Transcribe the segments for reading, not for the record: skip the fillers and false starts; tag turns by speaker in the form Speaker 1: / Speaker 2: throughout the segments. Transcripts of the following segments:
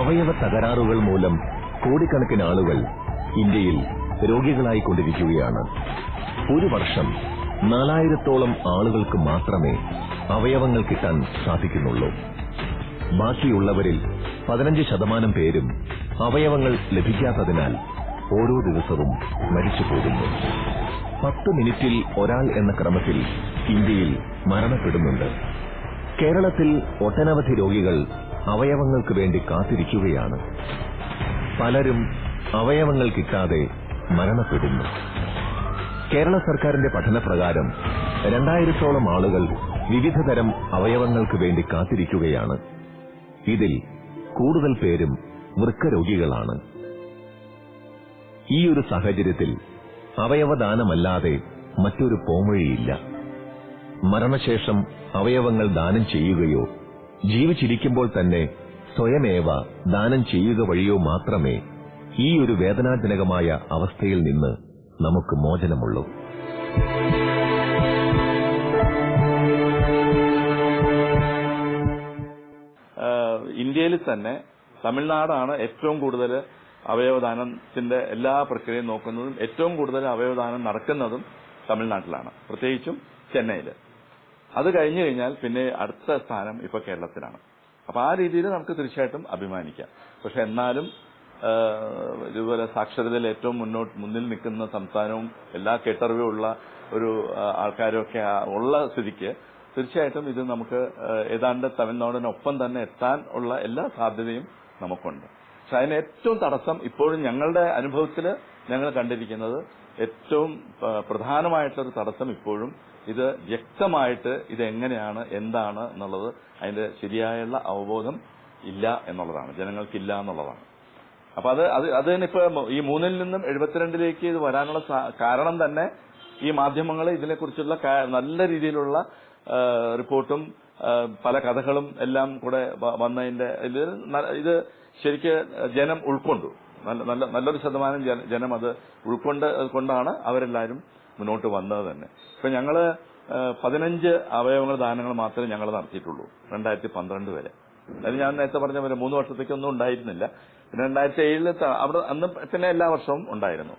Speaker 1: അവയവ തകരാറുകൾ മൂലം കോടിക്കണക്കിന് ആളുകൾ ഇന്ത്യയിൽ രോഗികളായിക്കൊണ്ടിരിക്കുകയാണ്. ഒരു വർഷം 4000-ഓളം ആളുകൾക്ക് മാത്രമേ അവയവങ്ങൾ കിട്ടാൻ സാധിക്കുന്നുള്ളൂ. ബാക്കിയുള്ളവരിൽ 15% പേരും അവയവങ്ങൾ ലഭിക്കാത്തതിനാൽ ഓരോ ദിവസവും മരിച്ചു പോകുന്നു. 10 മിനിറ്റിൽ ഒരാൾ എന്ന ക്രമത്തിൽ ഇന്ത്യയിൽ മരണപ്പെടുന്നുണ്ട്. കേരളത്തിൽ ഒട്ടനവധി രോഗികൾ അവയവങ്ങൾക്ക് വേണ്ടി കാത്തിരിക്കുകയാണ്. പലരും അവയവങ്ങൾ കിട്ടാതെ മരണപ്പെടുന്നു. കേരള സർക്കാരിന്റെ പഠനപ്രകാരം 2000-ഓളം ആളുകൾ വിവിധതരം അവയവങ്ങൾക്ക് വേണ്ടി കാത്തിരിക്കുകയാണ്. ഇതിൽ കൂടുതൽ പേരും വൃക്കരോഗികളാണ്. ഈ ഒരു സാഹചര്യത്തിൽ അവയവദാനമല്ലാതെ മറ്റൊരു പോംവഴിയില്ല. മരണശേഷം അവയവങ്ങൾ ദാനം ചെയ്യുകയോ ജീവിച്ചിരിക്കുമ്പോൾ തന്നെ സ്വയമേവ ദാനം ചെയ്യുക വഴിയോ മാത്രമേ ഈ ഒരു വേദനാജനകമായ അവസ്ഥയിൽ നിന്ന് നമുക്ക് മോചനമുള്ളൂ.
Speaker 2: ഇന്ത്യയിൽ തന്നെ തമിഴ്നാടാണ് ഏറ്റവും കൂടുതൽ അവയവദാനത്തിന്റെ എല്ലാ പ്രക്രിയയും നോക്കുന്നതും ഏറ്റവും കൂടുതൽ അവയവദാനം നടക്കുന്നതും തമിഴ്നാട്ടിലാണ്, പ്രത്യേകിച്ചും ചെന്നൈയിൽ. അത് കഴിഞ്ഞു കഴിഞ്ഞാൽ പിന്നെ അടുത്ത സ്ഥാനം ഇപ്പൊ കേരളത്തിലാണ്. അപ്പൊ ആ രീതിയിൽ നമുക്ക് തീർച്ചയായിട്ടും അഭിമാനിക്കാം. പക്ഷെ എന്നാലും ഇതുപോലെ സാക്ഷരതയിൽ ഏറ്റവും മുന്നിൽ നിൽക്കുന്ന സംസ്ഥാനവും എല്ലാ കേട്ടറിവുള്ള ഒരു ആൾക്കാരൊക്കെ ഉള്ള സ്ഥിതിക്ക് തീർച്ചയായിട്ടും ഇത് നമുക്ക് ഏതാണ്ട് തമിഴ്നാടിനൊപ്പം തന്നെ എത്താൻ ഉള്ള എല്ലാ സാധ്യതയും നമുക്കുണ്ട്. പക്ഷെ അതിന് ഏറ്റവും തടസ്സം ഇപ്പോഴും ഞങ്ങളുടെ അനുഭവത്തിൽ ഞങ്ങൾ കണ്ടിരിക്കുന്നത് ഏറ്റവും പ്രധാനമായിട്ടൊരു തടസ്സം ഇപ്പോഴും ഇത് വ്യക്തമായിട്ട് ഇത് എങ്ങനെയാണ് എന്താണ് എന്നുള്ളത് അതിന്റെ ശരിയായുള്ള അവബോധം ഇല്ല എന്നുള്ളതാണ്, ജനങ്ങൾക്കില്ല എന്നുള്ളതാണ്. അപ്പൊ അത് തന്നെ ഇപ്പൊ ഈ 3-ൽ നിന്നും 72-ലേക്ക് ഇത് വരാനുള്ള കാരണം തന്നെ ഈ മാധ്യമങ്ങൾ ഇതിനെക്കുറിച്ചുള്ള നല്ല രീതിയിലുള്ള റിപ്പോർട്ടും പല കഥകളും എല്ലാം കൂടെ വന്നതിന്റെ ഇത് ശരിക്ക് ജനം ഉൾക്കൊണ്ടു. നല്ലൊരു ശതമാനം ജനം അത് കൊണ്ടാണ് അവരെല്ലാവരും മുന്നോട്ട് വന്നത് തന്നെ. ഇപ്പൊ ഞങ്ങള് 15 അവയവങ്ങൾ ദാനങ്ങൾ മാത്രമേ ഞങ്ങൾ നടത്തിയിട്ടുള്ളൂ 2012 വരെ. അതായത് ഞാൻ നേരത്തെ പറഞ്ഞ പോലെ 3 വർഷത്തേക്കൊന്നും ഉണ്ടായിരുന്നില്ല. പിന്നെ 2007 അവിടെ അന്ന് പിന്നെ എല്ലാ വർഷവും ഉണ്ടായിരുന്നു.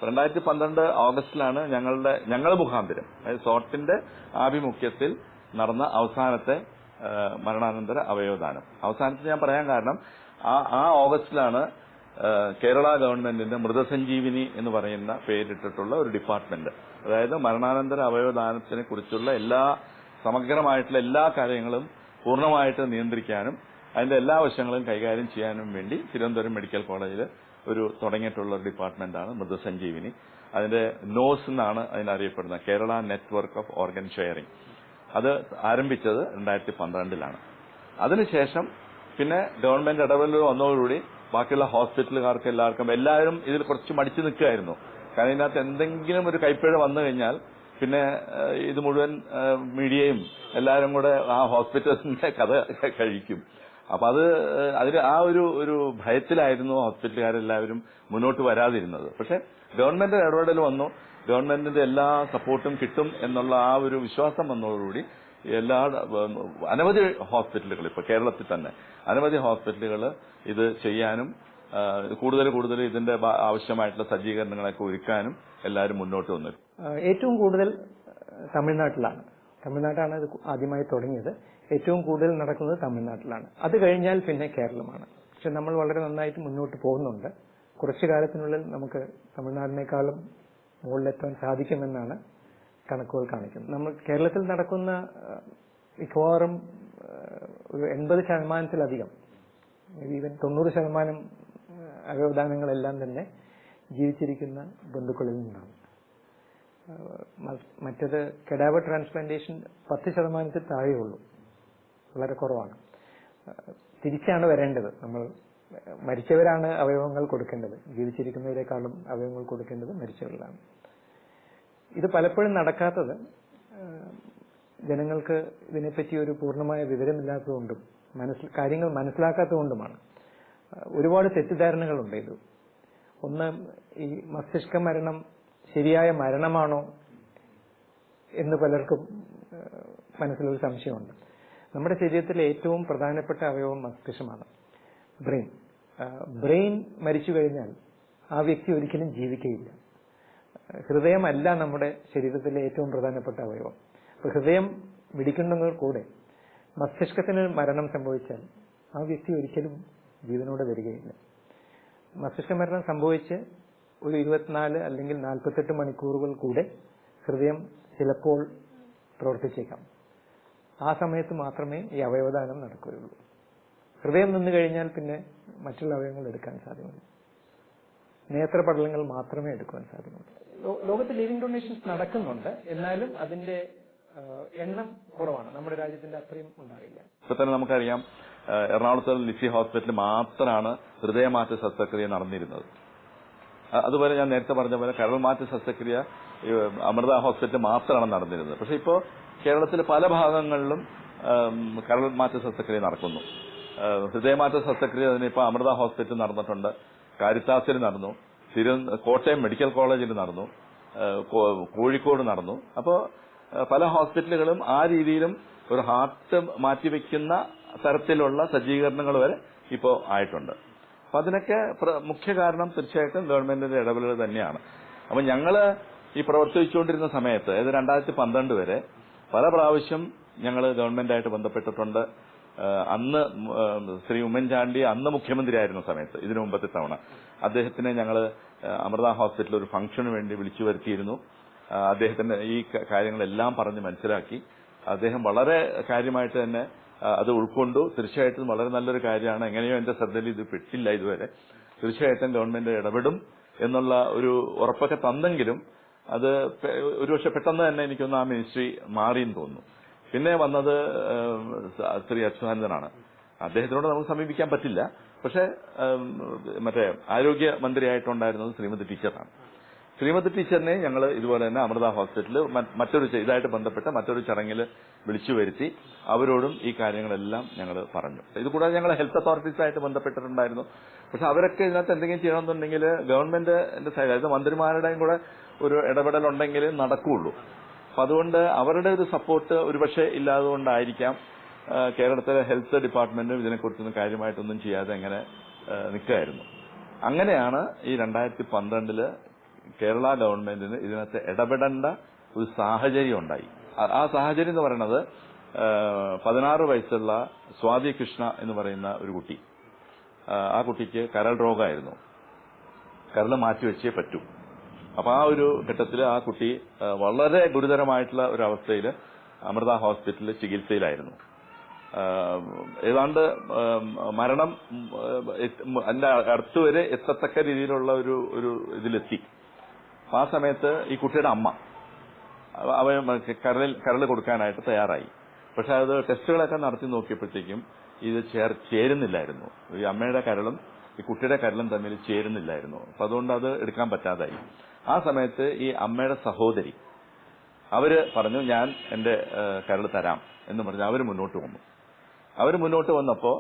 Speaker 2: 2012 ഓഗസ്റ്റിലാണ് ഞങ്ങൾ മുഖാന്തരം, അതായത് സോട്ടിന്റെ ആഭിമുഖ്യത്തിൽ നടന്ന അവസാനത്തെ മരണാനന്തര അവയവദാനം. അവസാനത്തെ ഞാൻ പറയാൻ കാരണം ആ ഓഗസ്റ്റിലാണ് കേരള ഗവൺമെന്റിന്റെ മൃതസഞ്ജീവിനി എന്ന് പറയുന്ന പേരിട്ടിട്ടുള്ള ഒരു ഡിപ്പാർട്ട്മെന്റ്, അതായത് മരണാനന്തര അവയവദാനത്തിനെ കുറിച്ചുള്ള സമഗ്രമായിട്ടുള്ള എല്ലാ കാര്യങ്ങളും പൂർണ്ണമായിട്ട് നിയന്ത്രിക്കാനും അതിന്റെ എല്ലാ വശങ്ങളും കൈകാര്യം ചെയ്യാനും വേണ്ടി തിരുവനന്തപുരം മെഡിക്കൽ കോളേജിൽ തുടങ്ങിയിട്ടുള്ള ഒരു ഡിപ്പാർട്ട്മെന്റാണ് മൃതസഞ്ജീവിനി. അതിന്റെ നോസ് എന്നാണ് അതിനറിയപ്പെടുന്നത്, Kerala network of organ sharing. അത് ആരംഭിച്ചത് 2012-ലാണ്. അതിനുശേഷം പിന്നെ ഗവൺമെന്റ് ഇടപെടൽ വന്നതോടുകൂടി ബാക്കിയുള്ള ഹോസ്പിറ്റലുകാർക്ക് എല്ലാവരും ഇതിൽ കുറച്ച് മടിച്ചു നിൽക്കുകയായിരുന്നു. കാരണം ഇതിനകത്ത് എന്തെങ്കിലും ഒരു കൈപ്പിഴ വന്നു കഴിഞ്ഞാൽ പിന്നെ ഇത് മുഴുവൻ മീഡിയയും എല്ലാവരും കൂടെ ആ ഹോസ്പിറ്റൽസിന്റെ കഥ കഴിക്കും. അപ്പൊ അതിന് ആ ഒരു ഭയത്തിലായിരുന്നു ഹോസ്പിറ്റലുകാരെല്ലാവരും മുന്നോട്ട് വരാതിരുന്നത്. പക്ഷെ ഗവൺമെന്റ് ഇടപെടൽ വന്നു, ഗവൺമെന്റിന്റെ എല്ലാ സപ്പോർട്ടും കിട്ടും എന്നുള്ള ആ ഒരു വിശ്വാസം വന്നതോടുകൂടി അനവധി ഹോസ്പിറ്റലുകൾ, ഇപ്പൊ കേരളത്തിൽ തന്നെ അനവധി ഹോസ്പിറ്റലുകൾ ഇത് ചെയ്യാനും കൂടുതൽ ഇതിന്റെ ആവശ്യമായിട്ടുള്ള സജ്ജീകരണങ്ങളൊക്കെ ഒരുക്കാനും എല്ലാവരും മുന്നോട്ട് വന്നു.
Speaker 3: ഏറ്റവും കൂടുതൽ തമിഴ്നാട്ടാണ് ഇത് ആദ്യമായി തുടങ്ങിയത്. ഏറ്റവും കൂടുതൽ നടക്കുന്നത് തമിഴ്നാട്ടിലാണ്. അത് കഴിഞ്ഞാൽ പിന്നെ കേരളമാണ്. പക്ഷെ നമ്മൾ വളരെ നന്നായിട്ട് മുന്നോട്ട് പോകുന്നുണ്ട്. കുറച്ചു കാലത്തിനുള്ളിൽ നമുക്ക് തമിഴ്നാടിനേക്കാളും മുകളിലെത്താൻ സാധിക്കുമെന്നാണ് കണക്കുകൾ കാണിക്കുന്നത്. നമ്മൾ കേരളത്തിൽ നടക്കുന്ന മിക്കവാറും ഒരു 80%-ലധികം, ഈവൻ 90% അവയവദാനങ്ങളെല്ലാം തന്നെ ജീവിച്ചിരിക്കുന്ന ബന്ധുക്കളിൽ നിന്നാണ്. മറ്റത് കെഡാവർ ട്രാൻസ്പ്ലാന്റേഷൻ 10%-ൽ താഴെയുള്ളൂ, വളരെ കുറവാണ്. തിരിച്ചാണ് വരേണ്ടത്. നമ്മൾ മരിച്ചവരാണ് അവയവങ്ങൾ കൊടുക്കേണ്ടത്, ജീവിച്ചിരിക്കുന്നവരെക്കാളും അവയവങ്ങൾ കൊടുക്കേണ്ടത് മരിച്ചവരിലാണ്. ഇത് പലപ്പോഴും നടക്കാത്തത് ജനങ്ങൾക്ക് ഇതിനെപ്പറ്റി ഒരു പൂർണ്ണമായ വിവരമില്ലാത്തതുകൊണ്ടും കാര്യങ്ങൾ മനസ്സിലാക്കാത്തതുകൊണ്ടുമാണ്. ഒരുപാട് തെറ്റിദ്ധാരണകളുണ്ട് ഇത്. ഒന്ന്, ഈ മസ്തിഷ്ക മരണം ശരിയായ മരണമാണോ എന്ന് പലർക്കും മനസ്സിലൊരു സംശയമുണ്ട്. നമ്മുടെ ശരീരത്തിലെ ഏറ്റവും പ്രധാനപ്പെട്ട അവയവം മസ്തിഷ്കമാണ്, ബ്രെയിൻ. ബ്രെയിൻ മരിച്ചു കഴിഞ്ഞാൽ ആ വ്യക്തി ഒരിക്കലും ജീവിക്കുകയില്ല. ഹൃദയമല്ല നമ്മുടെ ശരീരത്തിലെ ഏറ്റവും പ്രധാനപ്പെട്ട അവയവം. അപ്പോൾ ഹൃദയം മിടിക്കുന്നതിൽ കൂടെ മസ്തിഷ്കത്തിന് മരണം സംഭവിച്ചാൽ ആ വ്യക്തി ഒരിക്കലും ജീവനോടെ വരികയില്ല. മസ്തിഷ്ക മരണം സംഭവിച്ച് ഒരു 24 അല്ലെങ്കിൽ 48 മണിക്കൂറുകൾ കൂടെ ഹൃദയം ചിലപ്പോൾ പ്രവർത്തിച്ചേക്കാം. ആ സമയത്ത് മാത്രമേ ഈ അവയവദാനം നടക്കുകയുള്ളൂ. ഹൃദയം നിന്നു കഴിഞ്ഞാൽ പിന്നെ മറ്റുള്ള അവയവങ്ങൾ എടുക്കാൻ സാധ്യമല്ല. നേത്രപടലങ്ങൾ മാത്രമേ എടുക്കുവാൻ സാധ്യമുള്ളൂ. ലോകത്ത് ലിവിംഗ് ഡൊണേഷൻസ് നടക്കുന്നുണ്ട്, എന്നാലും അതിന്റെ എണ്ണം കുറവാണ്. നമ്മുടെ രാജ്യത്തിന്റെ അത്രയും ഉണ്ടാവില്ല.
Speaker 2: ഇപ്പൊ തന്നെ നമുക്കറിയാം, എറണാകുളത്തെ ലിസി ഹോസ്പിറ്റലിൽ മാത്രമാണ് ഹൃദയമാറ്റ ശസ്ത്രക്രിയ നടന്നിരുന്നത്. അതുപോലെ ഞാൻ നേരത്തെ പറഞ്ഞ പോലെ കരൾ മാറ്റ ശസ്ത്രക്രിയ അമൃത ഹോസ്പിറ്റലിൽ മാത്രമാണ് നടന്നിരുന്നത്. പക്ഷെ ഇപ്പോൾ കേരളത്തിലെ പല ഭാഗങ്ങളിലും കരൾ മാറ്റ ശസ്ത്രക്രിയ നടക്കുന്നു. ഹൃദയമാറ്റ ശസ്ത്രക്രിയ അതിനിപ്പോൾ അമൃത ഹോസ്പിറ്റലിൽ നടന്നിട്ടുണ്ട്, കാരിത്താസിൽ നടന്നു, കോട്ടയം മെഡിക്കൽ കോളേജിൽ നടന്നു, കോഴിക്കോട് നടന്നു. അപ്പോൾ പല ഹോസ്പിറ്റലുകളും ആ രീതിയിലും ഒരു ഹാർട്ട് മാറ്റിവെക്കുന്ന തരത്തിലുള്ള സജ്ജീകരണങ്ങൾ വരെ ഇപ്പോൾ ആയിട്ടുണ്ട്. അപ്പൊ അതിനൊക്കെ മുഖ്യ കാരണം തീർച്ചയായിട്ടും ഗവൺമെന്റിന്റെ ഇടപെടൽ തന്നെയാണ്. അപ്പൊ ഞങ്ങള് ഈ പ്രവർത്തിച്ചുകൊണ്ടിരുന്ന സമയത്ത്, അതായത് 2012 വരെ പല പ്രാവശ്യം ഞങ്ങൾ ഗവൺമെന്റായിട്ട് ബന്ധപ്പെട്ടിട്ടുണ്ട്. അന്ന് ശ്രീ ഉമ്മൻചാണ്ടി അന്ന് മുഖ്യമന്ത്രിയായിരുന്ന സമയത്ത്, ഇതിനു മുമ്പത്തെ തവണ അദ്ദേഹത്തിനെ ഞങ്ങൾ അമൃത ഹോസ്പിറ്റലിൽ ഒരു ഫംഗ്ഷന് വേണ്ടി വിളിച്ചു വരുത്തിയിരുന്നു. അദ്ദേഹത്തിന്റെ ഈ കാര്യങ്ങളെല്ലാം പറഞ്ഞ് മനസ്സിലാക്കി. അദ്ദേഹം വളരെ കാര്യമായിട്ട് തന്നെ അത് ഉൾക്കൊണ്ടു. തീർച്ചയായിട്ടും വളരെ നല്ലൊരു കാര്യമാണ്. എങ്ങനെയോ എന്റെ ശ്രദ്ധയിൽ ഇത് പെട്ടില്ല ഇതുവരെ. തീർച്ചയായിട്ടും ഗവൺമെന്റ് ഇടപെടും എന്നുള്ള ഒരു ഉറപ്പൊക്കെ തന്നെങ്കിലും അത് ഒരുപക്ഷെ പെട്ടെന്ന് തന്നെ എനിക്കൊന്ന് ആ മിനിസ്ട്രി മാറിയെന്ന് തോന്നുന്നു. പിന്നെ വന്നത് ശ്രീ അച്യുതാനന്ദനാണ്. അദ്ദേഹത്തിനോട് നമുക്ക് സമീപിക്കാൻ പറ്റില്ല. പക്ഷെ മറ്റേ ആരോഗ്യമന്ത്രിയായിട്ടുണ്ടായിരുന്നത് ശ്രീമതി ടീച്ചറാണ്. ശ്രീമതി ടീച്ചറിനെ ഞങ്ങൾ ഇതുപോലെ തന്നെ അമൃത ഹോസ്പിറ്റലിൽ മറ്റൊരു ഇതായിട്ട് ബന്ധപ്പെട്ട മറ്റൊരു ചടങ്ങിൽ വിളിച്ചു വരുത്തി അവരോടും ഈ കാര്യങ്ങളെല്ലാം ഞങ്ങൾ പറഞ്ഞു. ഇതുകൂടാതെ ഞങ്ങൾ ഹെൽത്ത് അതോറിറ്റീസായിട്ട് ബന്ധപ്പെട്ടിട്ടുണ്ടായിരുന്നു. പക്ഷെ അവരൊക്കെ ഇതിനകത്ത് എന്തെങ്കിലും ചെയ്യണമെന്നുണ്ടെങ്കിൽ ഗവൺമെന്റിന്റെ സൈഡ്, അതായത് മന്ത്രിമാരുടെയും കൂടെ ഒരു ഇടപെടലുണ്ടെങ്കിൽ നടക്കുകയുള്ളൂ. അപ്പൊ അതുകൊണ്ട് അവരുടെ ഒരു സപ്പോർട്ട് ഒരുപക്ഷെ ഇല്ലാതുകൊണ്ടായിരിക്കാം കേരളത്തിലെ ഹെൽത്ത് ഡിപ്പാർട്ട്മെന്റും ഇതിനെക്കുറിച്ചൊന്നും കാര്യമായിട്ടൊന്നും ചെയ്യാതെ അങ്ങനെ നിൽക്കുകയായിരുന്നു. അങ്ങനെയാണ് ഈ 2012 കേരള ഗവൺമെന്റിന് ഇതിനകത്ത് ഇടപെടേണ്ട ഒരു സാഹചര്യം ഉണ്ടായി. ആ സാഹചര്യം എന്ന് പറയുന്നത് 16 വയസ്സുള്ള സ്വാതി കൃഷ്ണ എന്ന് പറയുന്ന ഒരു കുട്ടി, ആ കുട്ടിക്ക് കരൾ രോഗമായിരുന്നു. കരൾ മാറ്റിവെച്ചേ പറ്റൂ. അപ്പൊ ആ ഒരു ഘട്ടത്തിൽ ആ കുട്ടി വളരെ ഗുരുതരമായിട്ടുള്ള ഒരു അവസ്ഥയിൽ അമൃത ഹോസ്പിറ്റലിൽ ചികിത്സയിലായിരുന്നു. ഏതാണ്ട് മരണം അതിന്റെ അടുത്തുവരെ എത്തത്തക്ക രീതിയിലുള്ള ഒരു ഇതിലെത്തി. ആ സമയത്ത് ഈ കുട്ടിയുടെ അമ്മ കരൾ കൊടുക്കാനായിട്ട് തയ്യാറായി. പക്ഷെ അത് ടെസ്റ്റുകളൊക്കെ നടത്തി നോക്കിയപ്പോഴത്തേക്കും ഇത് ചേരുന്നില്ലായിരുന്നു. ഈ അമ്മയുടെ കരളും ഈ കുട്ടിയുടെ കരളും തമ്മിൽ ചേരുന്നില്ലായിരുന്നു. അപ്പൊ അതുകൊണ്ട് അത് എടുക്കാൻ പറ്റാതായി. ആ സമയത്ത് ഈ അമ്മയുടെ സഹോദരി അവര് പറഞ്ഞു, ഞാൻ എന്റെ കരൾ തരാം എന്ന് പറഞ്ഞ് അവര് മുന്നോട്ട് വന്നു. അവര് മുന്നോട്ട് വന്നപ്പോ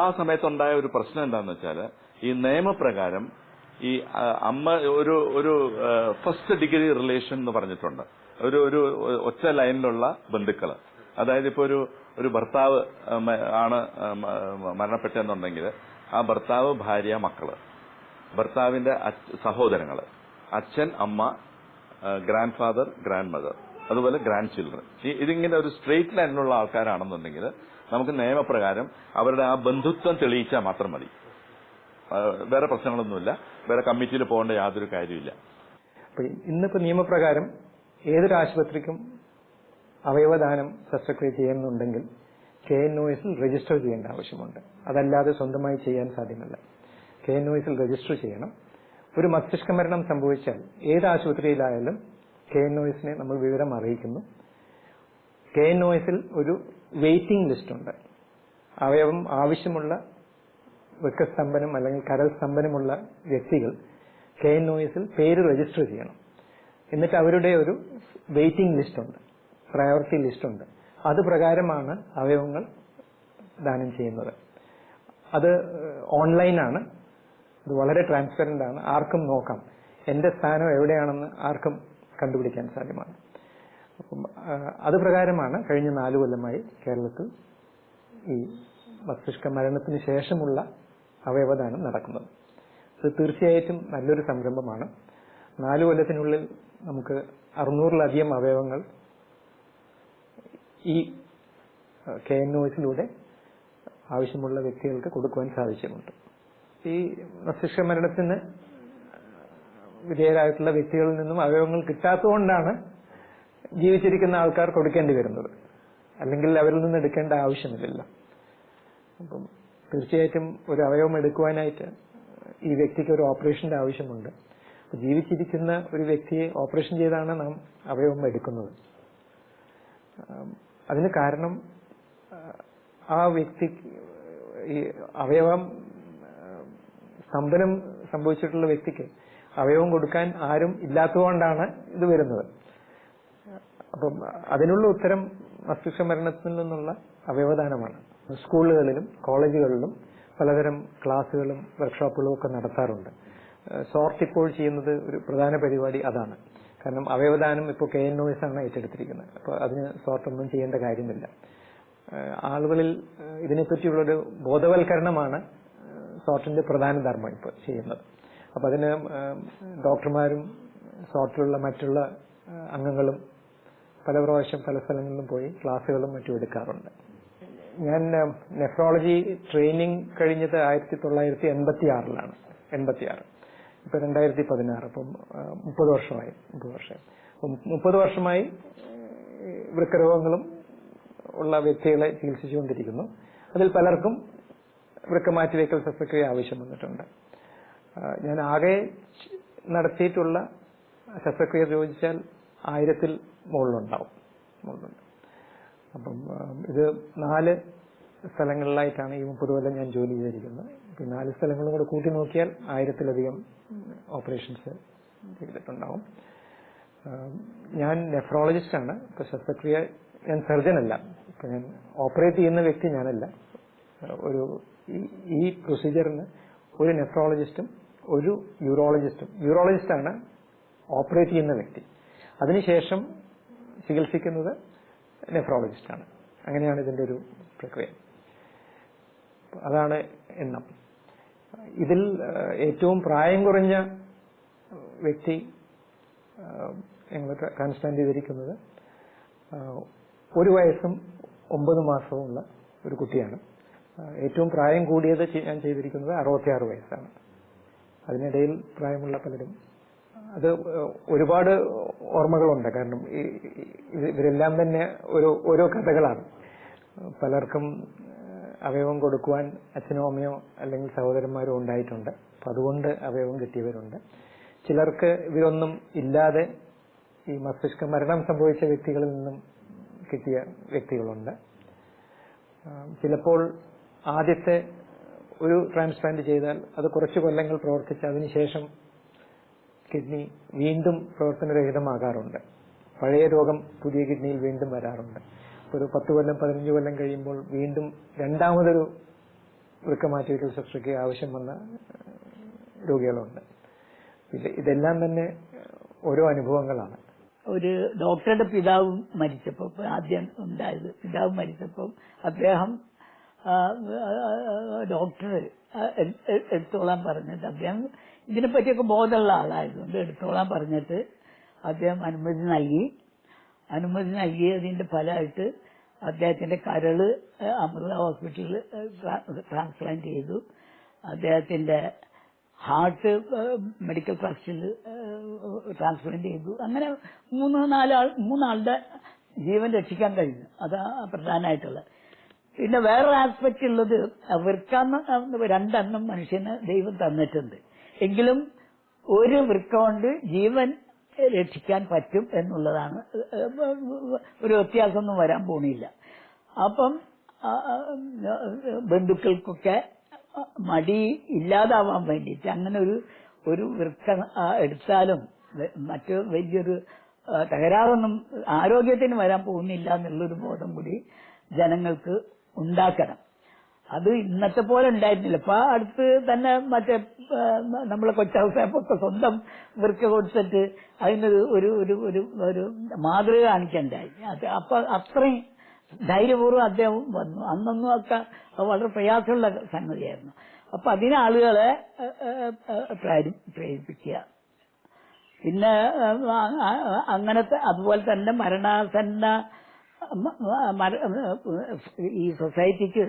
Speaker 2: ആ സമയത്തുണ്ടായ ഒരു പ്രശ്നം എന്താണെന്ന് വെച്ചാൽ, ഈ നിയമപ്രകാരം ഈ അമ്മ ഒരു ഫസ്റ്റ് ഡിഗ്രി റിലേഷൻ എന്ന് പറഞ്ഞിട്ടുണ്ട്. ഒരു ഒറ്റ ലൈനിലുള്ള ബന്ധുക്കള്. അതായത് ഇപ്പൊ ഒരു ഭർത്താവ് ആണ് മരണപ്പെട്ടെന്നുണ്ടെങ്കിൽ ആ ഭർത്താവ്, ഭാര്യ, മക്കള്, ഭർത്താവിന്റെ സഹോദരങ്ങള്, അച്ഛൻ, അമ്മ, ഗ്രാൻഡ് ഫാദർ, ഗ്രാൻഡ് മദർ, അതുപോലെ ഗ്രാൻഡ് ചിൽഡ്രൻ. ഇതിങ്ങനെ ഒരു സ്ട്രെയിറ്റ് ലൈനിലുള്ള ആൾക്കാരാണെന്നുണ്ടെങ്കിൽ നമുക്ക് നിയമപ്രകാരം അവരുടെ ആ ബന്ധുത്വം തെളിയിച്ചാൽ മാത്രം മതി. വേറെ പ്രശ്നങ്ങളൊന്നുമില്ല. വേറെ കമ്മിറ്റിയിൽ പോകേണ്ട യാതൊരു കാര്യമില്ല.
Speaker 3: ഇന്നിപ്പോ നിയമപ്രകാരം ഏതൊരു ആശുപത്രിക്കും അവയവദാനം ശസ്ത്രക്രിയ ചെയ്യുന്നുണ്ടെങ്കിൽ KNOS രജിസ്റ്റർ ചെയ്യേണ്ട ആവശ്യമുണ്ട്. അതല്ലാതെ സ്വന്തമായി ചെയ്യാൻ സാധ്യമല്ല. KNOS രജിസ്റ്റർ ചെയ്യണം. ഒരു മസ്തിഷ്ക മരണം സംഭവിച്ചാൽ ഏത് ആശുപത്രിയിലായാലും KNOS നമ്മൾ വിവരം അറിയിക്കുന്നു. KNOS ഒരു വെയിറ്റിംഗ് ലിസ്റ്റ് ഉണ്ട്. അവയവം ആവശ്യമുള്ള വൃക്കസ്തംഭനം അല്ലെങ്കിൽ കരൾ സ്തംഭനമുള്ള വ്യക്തികൾ KNOS പേര് രജിസ്റ്റർ ചെയ്യണം. എന്നിട്ട് അവരുടെ ഒരു വെയിറ്റിംഗ് ലിസ്റ്റ് ഉണ്ട്, പ്രയോറിറ്റി ലിസ്റ്റ് ഉണ്ട്. അത് പ്രകാരമാണ് അവയവങ്ങൾ ദാനം ചെയ്യുന്നത്. അത് ഓൺലൈനാണ്. ഇത് വളരെ ട്രാൻസ്പെറന്റ് ആണ്. ആർക്കും നോക്കാം. എന്റെ സ്ഥാനം എവിടെയാണെന്ന് ആർക്കും കണ്ടുപിടിക്കാൻ സാധ്യമാണ്. അപ്പം അത് പ്രകാരമാണ് കഴിഞ്ഞ 4 കൊല്ലമായി കേരളത്തിൽ ഈ മസ്തിഷ്ക മരണത്തിന് ശേഷമുള്ള അവയവദാനം നടക്കുന്നത്. ഇത് തീർച്ചയായിട്ടും നല്ലൊരു സംരംഭമാണ്. 4 കൊല്ലത്തിനുള്ളിൽ നമുക്ക് 600-ലധികം അവയവങ്ങൾ ഈ KNOSലൂടെ ആവശ്യമുള്ള വ്യക്തികൾക്ക് കൊടുക്കുവാൻ സാധിച്ചിട്ടുണ്ട്. ഈ മസ്തിഷ്ക മരണത്തിന് വിധേയരായിട്ടുള്ള വ്യക്തികളിൽ നിന്നും അവയവങ്ങൾ കിട്ടാത്തതുകൊണ്ടാണ് ജീവിച്ചിരിക്കുന്ന ആൾക്കാർ കൊടുക്കേണ്ടി വരുന്നത്. അല്ലെങ്കിൽ അവരിൽ നിന്ന് എടുക്കേണ്ട ആവശ്യമില്ലല്ലോ. അപ്പം തീർച്ചയായിട്ടും ഒരു അവയവം എടുക്കുവാനായിട്ട് ഈ വ്യക്തിക്ക് ഒരു ഓപ്പറേഷന്റെ ആവശ്യമുണ്ട്. ജീവിച്ചിരിക്കുന്ന ഒരു വ്യക്തിയെ ഓപ്പറേഷൻ ചെയ്താണ് നാം അവയവം എടുക്കുന്നത്. അതിന് കാരണം ആ വ്യക്തി ഈ അവയവം സ്തംഭനം സംഭവിച്ചിട്ടുള്ള വ്യക്തിക്ക് അവയവം കൊടുക്കാൻ ആരും ഇല്ലാത്തതുകൊണ്ടാണ് ഇത് വരുന്നത്. അപ്പം അതിനുള്ള ഉത്തരം മസ്തിഷ്ക മരണത്തിൽ നിന്നുള്ള അവയവദാനമാണ്. സ്കൂളുകളിലും കോളേജുകളിലും പലതരം ക്ലാസുകളും വർക്ക്ഷോപ്പുകളും ഒക്കെ നടത്താറുണ്ട്. സോർട്ട് ഇപ്പോൾ ചെയ്യുന്നത് ഒരു പ്രധാന പരിപാടി അതാണ്. കാരണം അവയവദാനം ഇപ്പോൾ KNOS ആണ് ഏറ്റെടുത്തിരിക്കുന്നത്. അപ്പോൾ അതിന് സോർട്ടൊന്നും ചെയ്യേണ്ട കാര്യമില്ല. ആളുകളിൽ ഇതിനെപ്പറ്റിയുള്ളൊരു ബോധവൽക്കരണമാണ് സോർട്ടിന്റെ പ്രധാന ധർമ്മം ഇപ്പോൾ ചെയ്യുന്നത്. അപ്പം അതിന് ഡോക്ടർമാരും സോർട്ടിലുള്ള മറ്റുള്ള അംഗങ്ങളും പല പ്രാവശ്യം പല സ്ഥലങ്ങളിലും പോയി ക്ലാസ്സുകളും മറ്റും എടുക്കാറുണ്ട്. ഞാൻ നെഫ്രോളജി ട്രെയിനിങ് കഴിഞ്ഞത് 1986-ലാണ്. 86. ഇപ്പൊ 2016. അപ്പം 30 വർഷമായി. 30 വർഷമായി വൃക്കരോഗങ്ങളും ഉള്ള വ്യക്തികളെ ചികിത്സിച്ചുകൊണ്ടിരിക്കുന്നു. അതിൽ പലർക്കും വൃക്ക മാറ്റിവെക്കൽ ശസ്ത്രക്രിയ ആവശ്യം വന്നിട്ടുണ്ട്. ഞാൻ ആകെ നടത്തിയിട്ടുള്ള ശസ്ത്രക്രിയ ചോദിച്ചാൽ 1000-ൽ മുകളിലുണ്ടാവും. അപ്പം ഇത് 4 സ്ഥലങ്ങളിലായിട്ടാണ് ഈ 30 കൊല്ലം ഞാൻ ജോലി ചെയ്തിരിക്കുന്നത്. 4 സ്ഥലങ്ങളും കൂടെ കൂട്ടി നോക്കിയാൽ 1000-ലധികം ഓപ്പറേഷൻസ് ചെയ്തിട്ടുണ്ടാവും. ഞാൻ നെഫ്രോളജിസ്റ്റാണ്. ഇപ്പൊ ശസ്ത്രക്രിയ ഞാൻ സർജനല്ല. ഇപ്പൊ ഞാൻ ഓപ്പറേറ്റ് ചെയ്യുന്ന വ്യക്തി ഞാനല്ല. ഈ പ്രൊസീജിയറിന് ഒരു നെഫ്രോളജിസ്റ്റും ഒരു യൂറോളജിസ്റ്റാണ് ഓപ്പറേറ്റ് ചെയ്യുന്ന വ്യക്തി. അതിനുശേഷം ചികിത്സിക്കുന്നത് നെഫ്രോളജിസ്റ്റാണ്. അങ്ങനെയാണ് ഇതിന്റെ ഒരു പ്രക്രിയ. അതാണ് എണ്ണം. ഇതിൽ ഏറ്റവും പ്രായം കുറഞ്ഞ വ്യക്തി ഞങ്ങൾ ട്രാൻസ്പ്ലാന്റ് ചെയ്തിരിക്കുന്നത് 1 വയസ്സും 9 മാസവും ഉള്ള ഒരു കുട്ടിയാണ്. ഏറ്റവും പ്രായം കൂടിയത് ഞാൻ ചെയ്തിരിക്കുന്നത് 66 വയസ്സാണ്. അതിനിടയിൽ പ്രായമുള്ള പലരും അത് ഒരുപാട് ഓർമ്മകളുണ്ട്. കാരണം ഇവരെല്ലാം തന്നെ ഓരോ കഥകളാണ്. പലർക്കും അവയവം കൊടുക്കുവാൻ അച്ഛനോ അമ്മയോ അല്ലെങ്കിൽ സഹോദരന്മാരോ ഉണ്ടായിട്ടുണ്ട്. അപ്പൊ അതുകൊണ്ട് അവയവം കിട്ടിയവരുണ്ട്. ചിലർക്ക് ഇവരൊന്നും ഇല്ലാതെ ഈ മസ്തിഷ്ക മരണം സംഭവിച്ച വ്യക്തികളിൽ നിന്നും കിട്ടിയ വ്യക്തികളുണ്ട്. ചിലപ്പോൾ ആദ്യത്തെ ഒരു ട്രാൻസ്പ്ലാന്റ് ചെയ്താൽ അത് കുറച്ച് കൊല്ലങ്ങൾ പ്രവർത്തിച്ച് അതിനുശേഷം കിഡ്നി വീണ്ടും പ്രവർത്തനരഹിതമാകാറുണ്ട്. പഴയ രോഗം പുതിയ കിഡ്നിയിൽ വീണ്ടും വരാറുണ്ട്. ഒരു 10 കൊല്ലം 15 കൊല്ലം കഴിയുമ്പോൾ വീണ്ടും രണ്ടാമതൊരു വൃക്ക മാറ്റിവെക്കൽ ശസ്ത്രക്രിയ ആവശ്യം വന്ന രോഗികളുണ്ട്. ഇതെല്ലാം തന്നെ ഓരോ അനുഭവങ്ങളാണ്.
Speaker 4: ഒരു ഡോക്ടറുടെ പിതാവ് മരിച്ചപ്പോൾ ആദ്യം ഉണ്ടായത് പിതാവ് മരിച്ചപ്പോൾ അദ്ദേഹം ഡോക്ടർ എടുത്തോളാൻ പറഞ്ഞിട്ട് അദ്ദേഹം ഇതിനെപ്പറ്റിയൊക്കെ ബോധമുള്ള ആളായതുകൊണ്ട് എടുത്തോളാൻ പറഞ്ഞിട്ട് അദ്ദേഹം അനുമതി നൽകിയതിന്റെ ഫലമായിട്ട് അദ്ദേഹത്തിന്റെ കരള് അമൃത ഹോസ്പിറ്റലിൽ ട്രാൻസ്പ്ലാന്റ് ചെയ്തു. അദ്ദേഹത്തിന്റെ ഹാർട്ട് മെഡിക്കൽ ട്രസ്റ്റിൽ ട്രാൻസ്പ്ലാന്റ് ചെയ്തു. അങ്ങനെ 3-4 ജീവൻ രക്ഷിക്കാൻ കഴിഞ്ഞു. അതാ പ്രധാനമായിട്ടുള്ളത്. പിന്നെ വേറൊരു ആസ്പെക്ട് ഉള്ളത് വൃക്കാന്ന് 2 മനുഷ്യന് ദൈവം തന്നിട്ടുണ്ട്. എങ്കിലും ഒരു വൃക്ക കൊണ്ട് ജീവൻ രക്ഷിക്കാൻ പറ്റും എന്നുള്ളതാണ്. ഒരു വ്യത്യാസമൊന്നും വരാൻ പോണില്ല. അപ്പം ബന്ധുക്കൾക്കൊക്കെ മടി ഇല്ലാതാവാൻ വേണ്ടിയിട്ട് അങ്ങനെ ഒരു വൃക്ക എടുത്താലും മറ്റു വലിയൊരു തകരാറൊന്നും ആരോഗ്യത്തിന് വരാൻ പോകുന്നില്ല എന്നുള്ളൊരു ബോധം കൂടി ജനങ്ങൾക്ക് ഉണ്ടാക്കണം. അത് ഇന്നത്തെ പോലെ ഉണ്ടായിരുന്നില്ല. ഇപ്പൊ അടുത്ത് തന്നെ മറ്റേ നമ്മളെ കൊച്ചൗസാപ്പൊക്കെ സ്വന്തം വൃക്ക കൊടുത്തിട്ട് അതിനൊരു ഒരു മാതൃക കാണിക്കണ്ടായി. അപ്പൊ അത്രയും ധൈര്യപൂർവ്വം അദ്ദേഹം വന്നു. അന്നൊന്നും ഒക്കെ വളരെ പ്രയാസമുള്ള സംഗതിയായിരുന്നു. അപ്പൊ അതിന് ആളുകളെ പ്രേരിപ്പിക്കുക. പിന്നെ അങ്ങനത്തെ അതുപോലെ തന്നെ മരണാസന്ന ഈ സൊസൈറ്റിക്ക്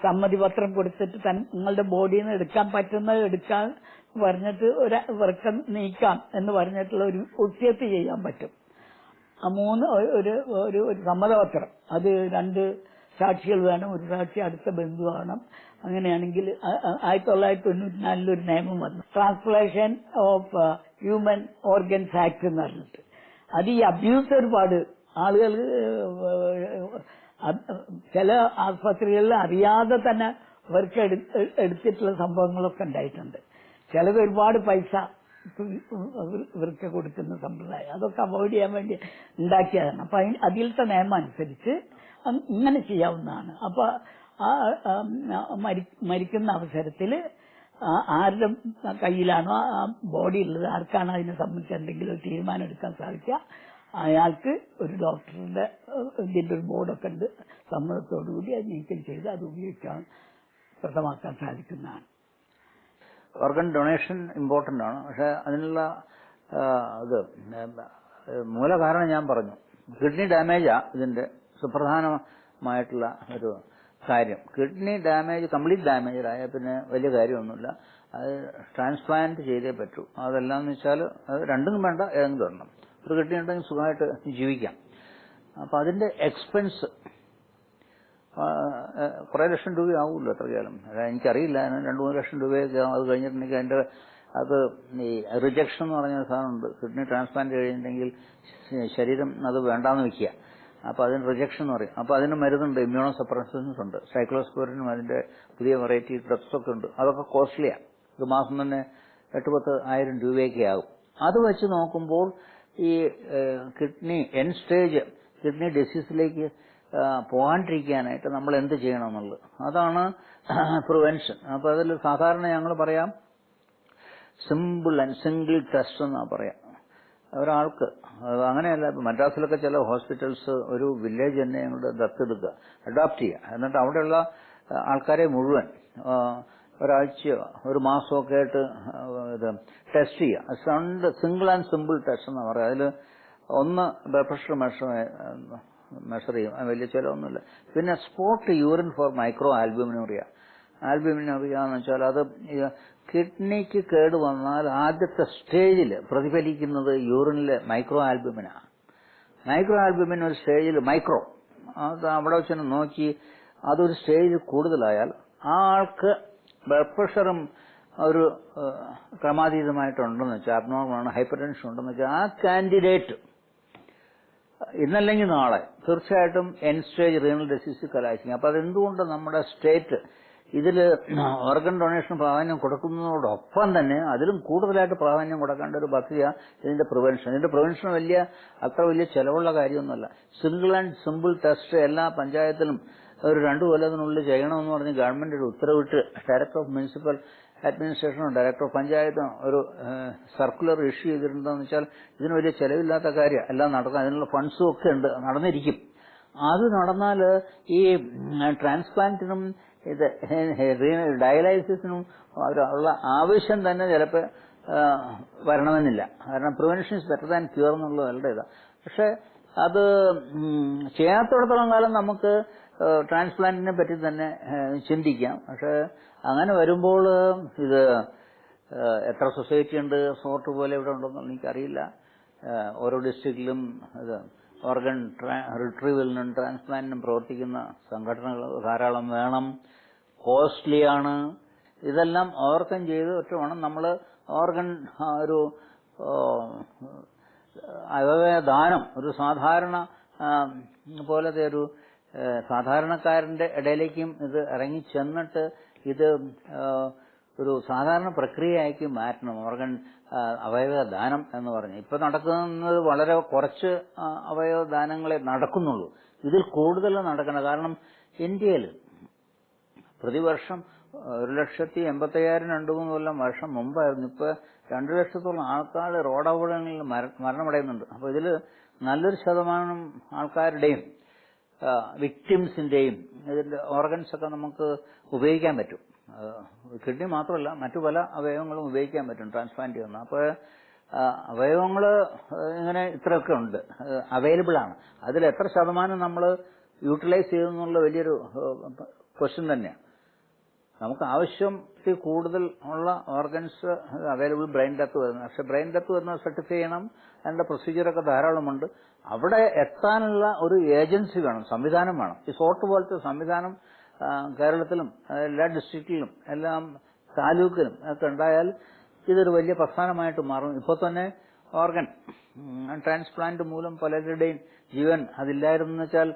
Speaker 4: സമ്മതിപത്രം കൊടുത്തിട്ട് നിങ്ങളുടെ ബോഡിയിൽ നിന്ന് എടുക്കാൻ പറ്റുന്നത് എടുക്കാൻ പറഞ്ഞിട്ട് വൃക്കം നീക്കാം എന്ന് പറഞ്ഞിട്ടുള്ള ഒരു ഒസ്യത്ത് ചെയ്യാൻ പറ്റും. ഒരു സമ്മതപത്രം, അത് 2 സാക്ഷികൾ വേണം, ഒരു സാക്ഷി അടുത്ത ബന്ധു വേണം. അങ്ങനെയാണെങ്കിൽ 1994 ഒരു നിയമം വന്നു, transplantation of human organs act എന്ന് പറഞ്ഞിട്ട്. അത് ഈ അബ്യൂസ് ഒരുപാട് ആളുകൾ ചില ആസ്പത്രികളിൽ അറിയാതെ തന്നെ അവർക്ക് എടുത്തിട്ടുള്ള സംഭവങ്ങളൊക്കെ ഉണ്ടായിട്ടുണ്ട്. ചിലത് ഒരുപാട് പൈസ ഇവർക്ക് കൊടുക്കുന്ന സമ്പ്രദായം, അതൊക്കെ അവോയ്ഡ് ചെയ്യാൻ വേണ്ടി ഉണ്ടാക്കിയതാണ്. അപ്പൊ അതിലത്തെ നിയമം അനുസരിച്ച് ഇങ്ങനെ ചെയ്യാവുന്നതാണ്. അപ്പൊ മരിക്കുന്ന അവസരത്തിൽ ആരുടെ കയ്യിലാണോ ആ ബോഡി ഉള്ളത്, ആർക്കാണോ അതിനെ സംബന്ധിച്ച് എന്തെങ്കിലും തീരുമാനം എടുക്കാൻ സാധിക്കുക, അയാൾക്ക് ഒരു ഡോക്ടറുടെ ഇതിന്റെ ഒരു ബോർഡൊക്കെ ഉണ്ട്, സമ്മതത്തോടുകൂടി അത് നീക്കം ചെയ്ത് അത് ഉപയോഗിക്കാൻ പ്രദമാക്കാൻ സാധിക്കുന്നതാണ്.
Speaker 5: ഓർഗൻ ഡൊണേഷൻ ഇമ്പോർട്ടന്റ് ആണ്. പക്ഷെ അതിനുള്ള ഇത് മൂലകാരണം ഞാൻ പറഞ്ഞു, കിഡ്നി ഡാമേജാ ഇതിന്റെ സുപ്രധാനമായിട്ടുള്ള ഒരു കാര്യം. കിഡ്നി ഡാമേജ് കംപ്ലീറ്റ് ഡാമേജ് ആയാൽ പിന്നെ വലിയ കാര്യമൊന്നുമില്ല, അത് ട്രാൻസ്പ്ലാന്റ് ചെയ്തേ പറ്റൂ. അതെല്ലാന്ന് വെച്ചാൽ അത് രണ്ടും വേണ്ട, ഏതെങ്കിലും ഒരെണ്ണം. ഒരു കിഡ്നി ഉണ്ടെങ്കിൽ സുഖമായിട്ട് ജീവിക്കാം. അപ്പൊ അതിന്റെ എക്സ്പെൻസ് കുറെ ലക്ഷം രൂപയാവുമല്ലോ എത്ര കാലം, എനിക്കറിയില്ല. 2-3 ലക്ഷം രൂപയൊക്കെ അത് കഴിഞ്ഞിട്ടുണ്ടെങ്കിൽ അതിന്റെ അത് ഈ റിജക്ഷൻ എന്ന് പറഞ്ഞ സാധനമുണ്ട്. കിഡ്നി ട്രാൻസ്പ്ലാന്റ് കഴിഞ്ഞിട്ടുണ്ടെങ്കിൽ ശരീരം അത് വേണ്ടാന്ന് വെക്കുക, അപ്പൊ അതിന് റിജക്ഷൻ എന്ന് പറയും. അപ്പൊ അതിന് മരുന്നുണ്ട്, ഇമ്മ്യൂണോ സപ്രസൻസ് ഉണ്ട്, സൈക്ലോസ്പോറിനും അതിന്റെ പുതിയ വെറൈറ്റി ഡ്രഗ്സ് ഒക്കെ ഉണ്ട്. അതൊക്കെ കോസ്റ്റ്ലിയാണ്. ഒരു മാസം തന്നെ 8-10 ആയിരം രൂപയൊക്കെ ആകും. അത് വെച്ച് നോക്കുമ്പോൾ ഈ കിഡ്നി എൻഡ് സ്റ്റേജ് കിഡ്നി ഡിസീസിലേക്ക് പോകാണ്ടിരിക്കാനായിട്ട് നമ്മൾ എന്ത് ചെയ്യണം എന്നുള്ളത്, അതാണ് പ്രിവെൻഷൻ. അപ്പൊ അതിൽ സാധാരണ ഞങ്ങൾ പറയാം സിമ്പിൾ ആൻഡ് സിംഗിൾ ടെസ്റ്റ് എന്നാ പറയാം. ഒരാൾക്ക് അങ്ങനെയല്ല, ഇപ്പൊ മദ്രാസിലൊക്കെ ചില ഹോസ്പിറ്റൽസ് ഒരു വില്ലേജ് തന്നെ ഞങ്ങളുടെ ദത്തെടുക്കുക, അഡോപ്റ്റ് ചെയ്യുക, എന്നിട്ട് അവിടെയുള്ള ആൾക്കാരെ മുഴുവൻ ഒരാഴ്ചയോ ഒരു മാസമൊക്കെ ആയിട്ട് ഇത് ടെസ്റ്റ് ചെയ്യുക. സിംഗിൾ ആൻഡ് സിമ്പിൾ ടെസ്റ്റ് എന്നാ പറയാം. അതിൽ ഒന്ന് ബ്ലഡ് പ്രഷർ മെഷർ ചെയ്യും, വലിയ ചിലവൊന്നുമില്ല. പിന്നെ സ്പോട്ട് യൂറിൻ ഫോർ മൈക്രോ ആൽബ്യൂമിനൂറിയ. ആൽബ്യൂമിനൂറിയ എന്ന് വെച്ചാൽ അത് കിഡ്നിക്ക് കേട് വന്നാൽ ആദ്യത്തെ സ്റ്റേജിൽ പ്രതിഫലിക്കുന്നത് യൂറിനിലെ മൈക്രോ ആൽബ്യൂമിനാണ്. മൈക്രോ ആൽബ്യൂമിൻ ഒരു സ്റ്റേജിൽ അത് അവിടെ വെച്ച് നോക്കി അതൊരു സ്റ്റേജിൽ കൂടുതലായാൽ ആ ആൾക്ക് ബ്ലഡ് പ്രഷറും ഒരു ക്രമാതീതമായിട്ടുണ്ടെന്ന് വെച്ചാൽ അബ്നോർമലാണ്, ഹൈപ്പർ ടെൻഷൻ ഉണ്ടെന്ന് വെച്ചാൽ ആ കാൻഡിഡേറ്റ് ഇന്നല്ലെങ്കിൽ നാളെ തീർച്ചയായിട്ടും എൻഡ് സ്റ്റേജ് റീനൽ ഡിസീസ് കലാശിക്കും. അപ്പൊ അതെന്തുകൊണ്ട് നമ്മുടെ സ്റ്റേറ്റ് ഇതിൽ ഓർഗൻ ഡൊണേഷൻ പ്രാധാന്യം കൊടുക്കുന്നതോടൊപ്പം തന്നെ അതിലും കൂടുതലായിട്ട് പ്രാധാന്യം കൊടുക്കേണ്ട ഒരു പദ്ധതിയാണ് ഇതിന്റെ പ്രിവെൻഷൻ. ഇതിന്റെ പ്രിവെൻഷൻ അത്ര വലിയ ചെലവുള്ള കാര്യമൊന്നുമല്ല. സിംഗിൾ ആൻഡ് സിമ്പിൾ ടെസ്റ്റ് എല്ലാ പഞ്ചായത്തിലും ഒരു 2 കൊല്ലത്തിനുള്ളിൽ ചെയ്യണമെന്ന് പറഞ്ഞ് ഗവൺമെന്റ് ഒരു ഉത്തരവിട്ട് ഡയറക്ടർ ഓഫ് മുനിസിപ്പൽ അഡ്മിനിസ്ട്രേഷനോ ഡയറക്ടർ ഓഫ് പഞ്ചായത്തോ ഒരു സർക്കുലർ ഇഷ്യൂ ചെയ്തിട്ടുണ്ടെന്ന് വെച്ചാൽ ഇതിന് വലിയ ചെലവില്ലാത്ത കാര്യം എല്ലാം നടക്കാൻ അതിനുള്ള ഫണ്ട്സും ഒക്കെ ഉണ്ട്, നടന്നിരിക്കും. അത് നടന്നാൽ ഈ ട്രാൻസ്പ്ലാന്റിനും ഇത് ഡയാലൈസിസിനും ഉള്ള ആവശ്യം തന്നെ ചിലപ്പോൾ വരണമെന്നില്ല. കാരണം prevention is better than cure എന്നുള്ളത് അവരുടെ ഇതാണ്. പക്ഷെ അത് ചെയ്യാത്തിടത്തോളം കാലം നമുക്ക് ട്രാൻസ്പ്ലാന്റിനെ പറ്റി തന്നെ ചിന്തിക്കാം. പക്ഷെ അങ്ങനെ വരുമ്പോൾ ഇത് എത്ര സൊസൈറ്റി ഉണ്ട്, സോർട്ട് പോലെ ഇവിടെ ഉണ്ടെന്ന് എനിക്കറിയില്ല. ഓരോ ഡിസ്ട്രിക്റ്റിലും ഇത് ഓർഗൻ റിട്രീവലിനും ട്രാൻസ്പ്ലാന്റിനും പ്രവർത്തിക്കുന്ന സംഘടനകൾ ധാരാളം വേണം, കോസ്റ്റ്ലിയാണ്. ഇതെല്ലാം ഓവർകം ചെയ്ത് ഒറ്റ വേണം നമ്മൾ ഓർഗൻ ഒരു അവയവദാനം ഒരു സാധാരണ പോലത്തെ ഒരു സാധാരണക്കാരന്റെ ഇടയിലേക്കും ഇത് ഇറങ്ങി ചെന്നിട്ട് ഇത് ഒരു സാധാരണ പ്രക്രിയയാക്കി മാറ്റണം. ഓർഗൻ അവയവദാനം എന്ന് പറഞ്ഞ് ഇപ്പൊ നടക്കുന്നത് വളരെ കുറച്ച് അവയവദാനങ്ങളെ നടക്കുന്നുള്ളൂ. ഇതിൽ കൂടുതൽ നടക്കണം. കാരണം ഇന്ത്യയിൽ പ്രതിവർഷം 1,85,000 2-3 കൊല്ലം വർഷം മുമ്പായിരുന്നു. ഇപ്പൊ 2 ലക്ഷത്തോളം ആൾക്കാർ റോഡപകടങ്ങളിൽ മരണമടയുന്നുണ്ട്. അപ്പൊ ഇതിൽ നല്ലൊരു ശതമാനം ആൾക്കാരുടെയും വിക്ടിംസിന്റെയും ഇതിന്റെ ഓർഗൻസ് ഒക്കെ നമുക്ക് ഉപയോഗിക്കാൻ പറ്റും. കിഡ്നി മാത്രമല്ല മറ്റു പല അവയവങ്ങളും ഉപയോഗിക്കാൻ പറ്റും ട്രാൻസ്പ്ലാന്റ് ചെയ്യുന്ന. അപ്പോൾ അവയവങ്ങൾ ഇങ്ങനെ ഇത്രയൊക്കെ ഉണ്ട്, അവൈലബിൾ ആണ്. അതിൽ എത്ര ശതമാനം നമ്മൾ യൂട്ടിലൈസ് ചെയ്തെന്നുള്ള വലിയൊരു ക്വസ്റ്റ്യൻ തന്നെയാണ്. നമുക്ക് ആവശ്യത്തിൽ കൂടുതൽ ഉള്ള ഓർഗൻസ് അവൈലബിൾ ബ്രെയിൻ ഡെത്ത് വരുന്നത്. പക്ഷെ ബ്രെയിൻ ഡെത്ത് വരുന്നത് സർട്ടിഫൈ ചെയ്യണം, അതിന്റെ പ്രൊസീജിയറൊക്കെ ധാരാളമുണ്ട്. അവിടെ എത്താനുള്ള ഒരു ഏജൻസി വേണം, സംവിധാനം വേണം. ഈ സോർട്ട് പോലത്തെ സംവിധാനം കേരളത്തിലും എല്ലാ ഡിസ്ട്രിക്റ്റിലും എല്ലാം താലൂക്കിലും ഒക്കെ ഉണ്ടായാൽ ഇതൊരു വലിയ പ്രസ്ഥാനമായിട്ട് മാറും. ഇപ്പോൾ തന്നെ ഓർഗൻ ട്രാൻസ്പ്ലാന്റ് മൂലം പലരുടെയും ജീവൻ അതില്ലായിരുന്നെന്ന് വെച്ചാൽ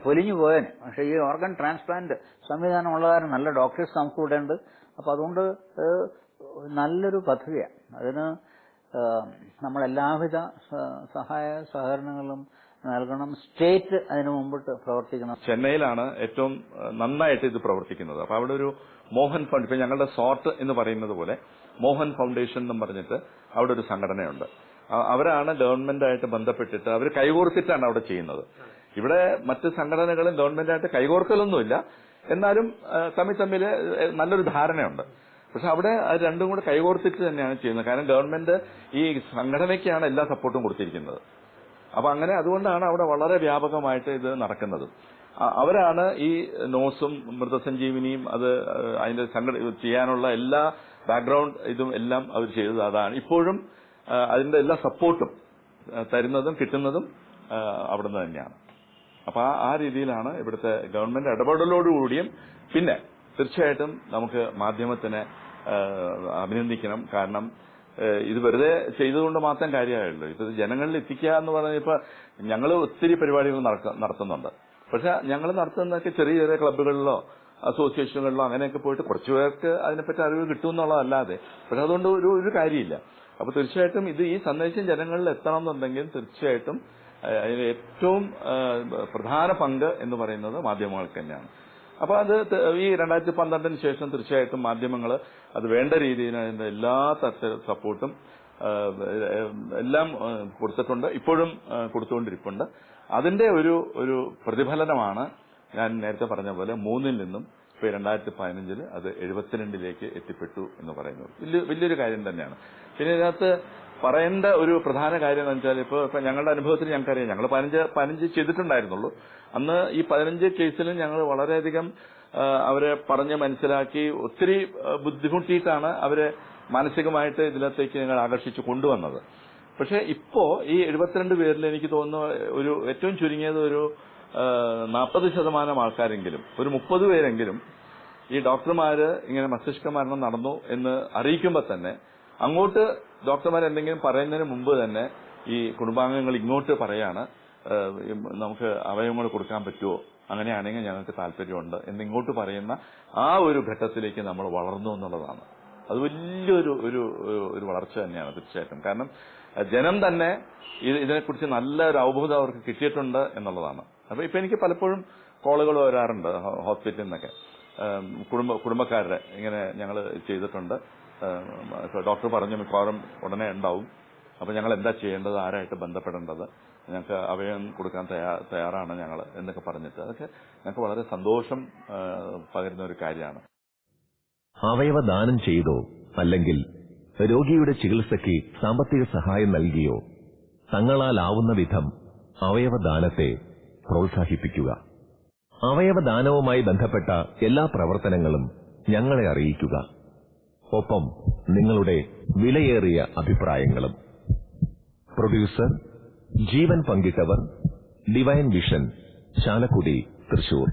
Speaker 5: പൊലിഞ്ഞു പോയേനെ. പക്ഷെ ഈ ഓർഗൻ ട്രാൻസ്പ്ലാന്റ് സംവിധാനം ഉള്ള കാരണം നല്ല ഡോക്ടേഴ്സ് നമുക്ക് ഇവിടെ ഉണ്ട്. അപ്പൊ അതുകൊണ്ട് നല്ലൊരു പദ്ധതിയാണ്. അതിന് നമ്മൾ എല്ലാവിധ സഹായ സഹകരണങ്ങളും നൽകണം. സ്റ്റേറ്റ് അതിന് മുമ്പിട്ട് പ്രവർത്തിക്കണം.
Speaker 2: ചെന്നൈയിലാണ് ഏറ്റവും നന്നായിട്ട് ഇത് പ്രവർത്തിക്കുന്നത്. അപ്പൊ അവിടെ ഒരു മോഹൻ ഫണ്ട്, ഇപ്പൊ ഞങ്ങളുടെ സോർട്ട് എന്ന് പറയുന്നത് പോലെ മോഹൻ ഫൗണ്ടേഷൻ എന്നും പറഞ്ഞിട്ട് അവിടെ ഒരു സംഘടനയുണ്ട്. അവരാണ് ഗവൺമെന്റായിട്ട് ബന്ധപ്പെട്ടിട്ട് അവർ കൈകോർത്തിട്ടാണ് അവിടെ ചെയ്യുന്നത്. ഇവിടെ മറ്റ് സംഘടനകളും ഗവൺമെന്റായിട്ട് കൈകോർക്കലൊന്നുമില്ല, എന്നാലും തമ്മിൽ നല്ലൊരു ധാരണയുണ്ട്. പക്ഷെ അവിടെ അത് രണ്ടും കൂടെ കൈകോർത്തിട്ട് തന്നെയാണ് ചെയ്യുന്നത്. കാരണം ഗവൺമെന്റ് ഈ സംഘടനയ്ക്കാണ് എല്ലാ സപ്പോർട്ടും കൊടുത്തിരിക്കുന്നത്. അപ്പൊ അങ്ങനെ അതുകൊണ്ടാണ് അവിടെ വളരെ വ്യാപകമായിട്ട് ഇത് നടക്കുന്നത്. അവരാണ് ഈ നോസും മൃതസഞ്ജീവിനിയും അത് അതിന്റെ ചെയ്യാനുള്ള എല്ലാ ബാക്ക്ഗ്രൗണ്ട് ഇതും എല്ലാം അവർ ചെയ്തത് അതാണ്. ഇപ്പോഴും അതിന്റെ എല്ലാ സപ്പോർട്ടും തരുന്നതും കിട്ടുന്നതും അവിടുന്ന് തന്നെയാണ്. അപ്പൊ ആ രീതിയിലാണ് ഇവിടുത്തെ ഗവൺമെന്റ് ഇടപെടലോടുകൂടിയും. പിന്നെ തീർച്ചയായിട്ടും നമുക്ക് മാധ്യമത്തിനെ അഭിനന്ദിക്കണം. കാരണം ഇത് വെറുതെ ചെയ്തുകൊണ്ട് മാത്രം കാര്യമായുള്ളൂ. ഇത് ജനങ്ങളിൽ എത്തിക്കുക എന്ന് പറഞ്ഞാൽ ഇപ്പൊ ഞങ്ങൾ ഒത്തിരി പരിപാടികൾ നടത്തുന്നുണ്ട്. പക്ഷെ ഞങ്ങൾ നടത്തുന്നതൊക്കെ ചെറിയ ചെറിയ ക്ലബ്ബുകളിലോ അസോസിയേഷനുകളിലോ അങ്ങനെയൊക്കെ പോയിട്ട് കുറച്ചുപേർക്ക് അതിനെപ്പറ്റി അറിവ് കിട്ടുമെന്നുള്ളതല്ലാതെ. പക്ഷെ അതുകൊണ്ട് ഒരു കാര്യമില്ല. അപ്പൊ തീർച്ചയായിട്ടും ഈ സന്ദേശം ജനങ്ങളിൽ എത്തണം എന്നുണ്ടെങ്കിൽ തീർച്ചയായിട്ടും അതിന് ഏറ്റവും പ്രധാന പങ്ക് എന്ന് പറയുന്നത് മാധ്യമങ്ങൾക്ക് തന്നെയാണ്. അപ്പൊ അത് ഈ 2012 ശേഷം തീർച്ചയായിട്ടും മാധ്യമങ്ങൾ അത് വേണ്ട രീതിയിൽ അതിന്റെ എല്ലാ തരത്തിലും സപ്പോർട്ടും എല്ലാം കൊടുത്തിട്ടുണ്ട്, ഇപ്പോഴും കൊടുത്തുകൊണ്ടിരിപ്പുണ്ട്. അതിന്റെ ഒരു പ്രതിഫലനമാണ് ഞാൻ നേരത്തെ പറഞ്ഞ പോലെ 3-ൽ നിന്നും ഇപ്പൊ 2015 അത് 72-ലേക്ക് എത്തിപ്പെട്ടു എന്ന് പറയുന്നത് വലിയൊരു കാര്യം തന്നെയാണ്. പിന്നെ ഇതിനകത്ത് പറയേണ്ട ഒരു പ്രധാന കാര്യം എന്ന് വെച്ചാൽ ഇപ്പൊ ഞങ്ങളുടെ അനുഭവത്തിൽ ഞങ്ങൾക്കറിയാം, ഞങ്ങൾ 15 ചെയ്തിട്ടുണ്ടായിരുന്നുള്ളൂ. അന്ന് ഈ 15 കേസിലും ഞങ്ങൾ വളരെയധികം അവരെ പറഞ്ഞ് മനസ്സിലാക്കി ഒത്തിരി ബുദ്ധിമുട്ടിയിട്ടാണ് അവരെ മാനസികമായിട്ട് ഇതിനകത്തേക്ക് ഞങ്ങൾ ആകർഷിച്ചു കൊണ്ടുവന്നത്. പക്ഷെ ഇപ്പോ ഈ 72 പേരിൽ എനിക്ക് തോന്നുന്നു ഒരു ഏറ്റവും ചുരുങ്ങിയത് ഒരു 40% ആൾക്കാരെങ്കിലും, ഒരു 30 പേരെങ്കിലും ഈ ഡോക്ടർമാര് ഇങ്ങനെ മസ്തിഷ്ക മരണം നടന്നു എന്ന് അറിയിക്കുമ്പോൾ തന്നെ അങ്ങോട്ട് ഡോക്ടർമാർ എന്തെങ്കിലും പറയുന്നതിന് മുമ്പ് തന്നെ ഈ കുടുംബാംഗങ്ങൾ ഇങ്ങോട്ട് പറയാണ്, നമുക്ക് അവയവങ്ങൾ കൊടുക്കാൻ പറ്റുമോ, അങ്ങനെയാണെങ്കിൽ ഞങ്ങൾക്ക് താല്പര്യമുണ്ട് എന്നിങ്ങോട്ട് പറയുന്ന ആ ഒരു ഘട്ടത്തിലേക്ക് നമ്മൾ വളർന്നു എന്നുള്ളതാണ്. അത് വലിയൊരു ഒരു വളർച്ച തന്നെയാണ് തീർച്ചയായിട്ടും. കാരണം ജനം തന്നെ ഇതിനെക്കുറിച്ച് നല്ലൊരു അവബോധം അവർക്ക് കിട്ടിയിട്ടുണ്ട് എന്നുള്ളതാണ്. അപ്പൊ ഇപ്പൊ എനിക്ക് പലപ്പോഴും കോളുകൾ വരാറുണ്ട് ഹോസ്പിറ്റലിൽ നിന്നൊക്കെ, കുടുംബക്കാരുടെ ഇങ്ങനെ ഞങ്ങൾ ചെയ്തിട്ടുണ്ട്, ഡോക്ടർ പറഞ്ഞു മിക്കവാറും ഉടനെ ഉണ്ടാവും, അപ്പൊ ഞങ്ങൾ എന്താ ചെയ്യേണ്ടത്, ആരായിട്ട് ബന്ധപ്പെടേണ്ടത്, ഞങ്ങൾക്ക് അവയവം കൊടുക്കാൻ തയ്യാറാണ് ഞങ്ങൾ എന്നൊക്കെ പറഞ്ഞിട്ട് അതൊക്കെ ഞങ്ങൾക്ക് വളരെ സന്തോഷം പകരുന്ന ഒരു കാര്യമാണ്.
Speaker 1: അവയവദാനം ചെയ്തോ അല്ലെങ്കിൽ രോഗിയുടെ ചികിത്സയ്ക്ക് സാമ്പത്തിക സഹായം നൽകിയോ തങ്ങളാലാവുന്ന വിധം അവയവദാനത്തെ പ്രോത്സാഹിപ്പിക്കുക. അവയവദാനവുമായി ബന്ധപ്പെട്ട എല്ലാ പ്രവർത്തനങ്ങളും ഞങ്ങളെ അറിയിക്കുക. ഒപ്പം നിങ്ങളുടെ വിലയേറിയ അഭിപ്രായങ്ങളും. പ്രൊഡ്യൂസർ ജീവൻ പങ്കിട്ടവർ, ഡിവൈൻ വിഷൻ, ചാലക്കുടി, തൃശൂർ.